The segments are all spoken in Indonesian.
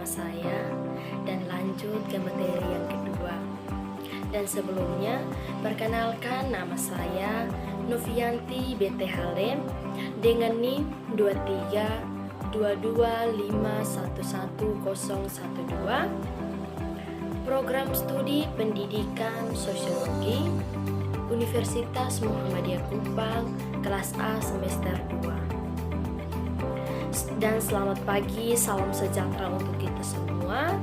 bersama saya dan lanjut ke materi yang kedua. Dan sebelumnya, perkenalkan nama saya Novianti BT Halem dengan NIM 2322511012, program studi pendidikan sosiologi Universitas Muhammadiyah Kupang, kelas A semester 2. Dan selamat pagi, salam sejahtera untuk kita semua.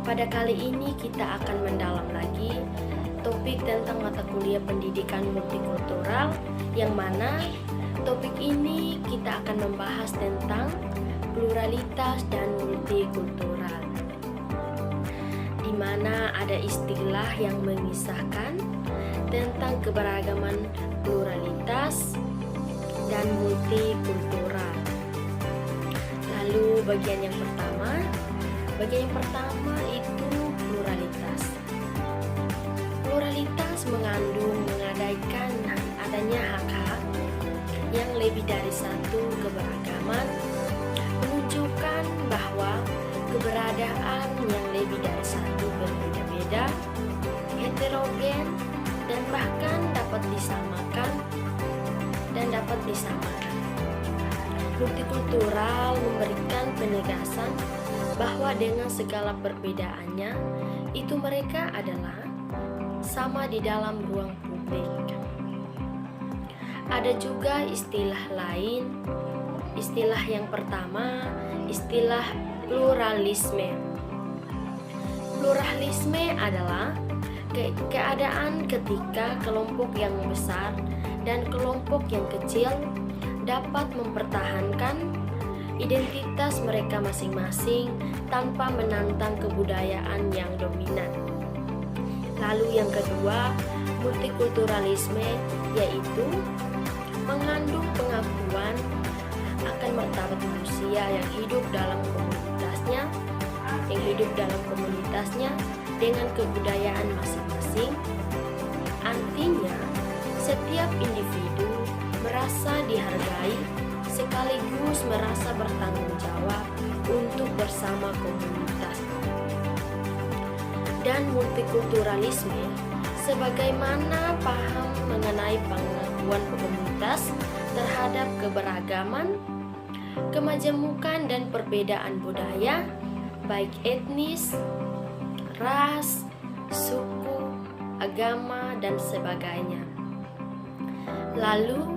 Pada kali ini kita akan mendalam lagi topik tentang mata kuliah pendidikan multikultural, yang mana topik ini kita akan membahas tentang pluralitas dan multikultural, di mana ada istilah yang mengisahkan tentang keberagaman pluralitas dan multikultural. Lalu bagian yang pertama itu pluralitas. Pluralitas mengandung adanya hak-hak yang lebih dari satu keberagaman, menunjukkan bahwa keberadaan yang lebih dari satu berbeda-beda, heterogen, dan bahkan dapat disamakan. Multikultural memberikan penegasan bahwa dengan segala perbedaannya, itu mereka adalah sama di dalam ruang publik. Ada juga istilah lain. Istilah yang pertama, istilah pluralisme. Pluralisme adalah keadaan ketika kelompok yang besar dan kelompok yang kecil dapat mempertahankan identitas mereka masing-masing tanpa menantang kebudayaan yang dominan. Lalu yang kedua, multikulturalisme, yaitu mengandung pengakuan akan martabat manusia yang hidup dalam komunitasnya dengan kebudayaan masing-masing. Artinya, setiap individu merasa dihargai sekaligus merasa bertanggung jawab untuk bersama komunitas. Dan multikulturalisme sebagaimana paham mengenai pengakuan komunitas terhadap keberagaman, kemajemukan dan perbedaan budaya, baik etnis, ras, suku, agama, dan sebagainya. Lalu,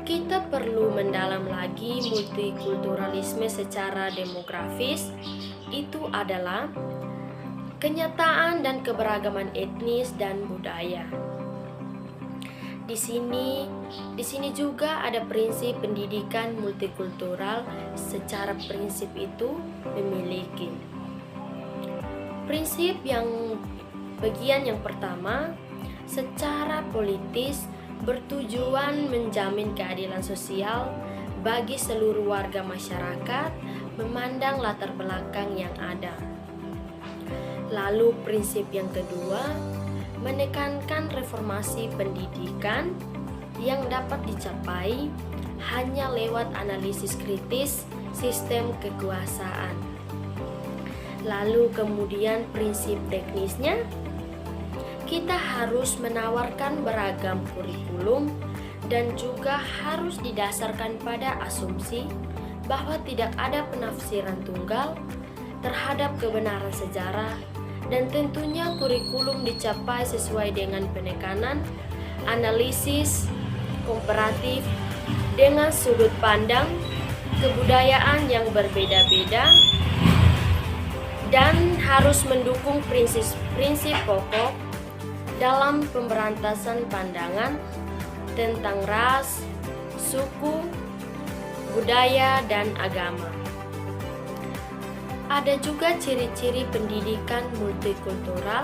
kita perlu mendalam lagi multikulturalisme secara demografis. Itu adalah kenyataan dan keberagaman etnis dan budaya. Di sini juga ada prinsip pendidikan multikultural. Secara prinsip itu memiliki prinsip bagian yang pertama, secara politis bertujuan menjamin keadilan sosial bagi seluruh warga masyarakat memandang latar belakang yang ada. Lalu prinsip yang kedua, menekankan reformasi pendidikan yang dapat dicapai hanya lewat analisis kritis sistem kekuasaan. Lalu kemudian prinsip teknisnya, kita harus menawarkan beragam kurikulum dan juga harus didasarkan pada asumsi bahwa tidak ada penafsiran tunggal terhadap kebenaran sejarah, dan tentunya kurikulum dicapai sesuai dengan penekanan analisis komparatif dengan sudut pandang kebudayaan yang berbeda-beda, dan harus mendukung prinsip pokok dalam pemberantasan pandangan tentang ras, suku, budaya, dan agama. Ada juga ciri-ciri pendidikan multikultural.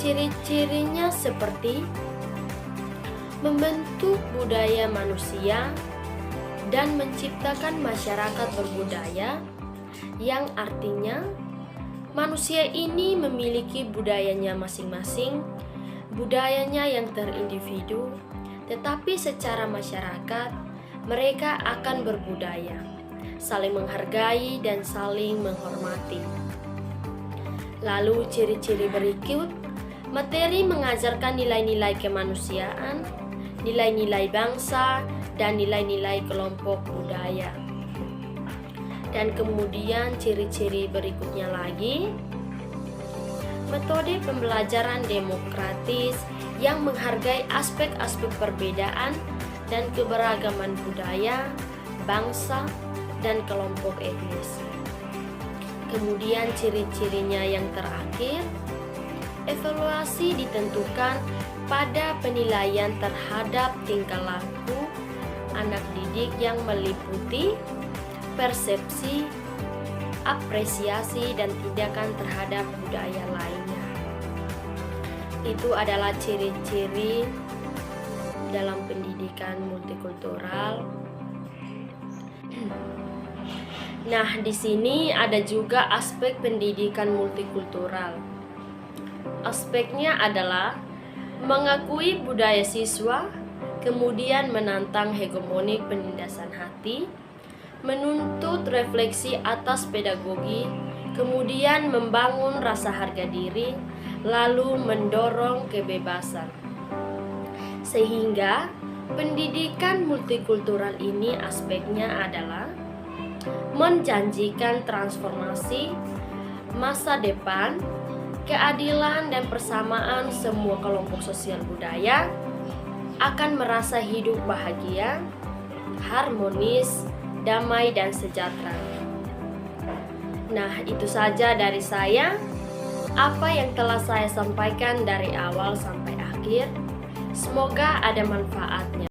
Ciri-cirinya seperti membentuk budaya manusia dan menciptakan masyarakat berbudaya, yang artinya manusia ini memiliki budayanya masing-masing, budayanya yang terindividu, tetapi secara masyarakat mereka akan berbudaya. saling menghargai, dan saling menghormati. Lalu ciri-ciri berikut, materi mengajarkan nilai-nilai kemanusiaan, nilai-nilai bangsa, dan nilai-nilai kelompok budaya. Dan kemudian ciri-ciri berikutnya lagi, metode pembelajaran demokratis yang menghargai aspek-aspek perbedaan dan keberagaman budaya, bangsa, dan kelompok etnis. Kemudian ciri-cirinya yang terakhir, evaluasi ditentukan pada penilaian terhadap tingkah laku anak didik yang meliputi persepsi, apresiasi, dan tindakan terhadap budaya lainnya. Itu adalah ciri-ciri dalam pendidikan multikultural. Nah, di sini ada juga aspek pendidikan multikultural. Aspeknya adalah mengakui budaya siswa, kemudian menantang hegemonik penindasan hati, menuntut refleksi atas pedagogi, kemudian membangun rasa harga diri, lalu mendorong kebebasan. Sehingga pendidikan multikultural ini aspeknya adalah menjanjikan transformasi masa depan, keadilan, dan persamaan semua kelompok sosial budaya akan merasa hidup bahagia, harmonis, damai, dan sejahtera. Nah, itu saja dari saya. Apa yang telah saya sampaikan dari awal sampai akhir, semoga ada manfaatnya.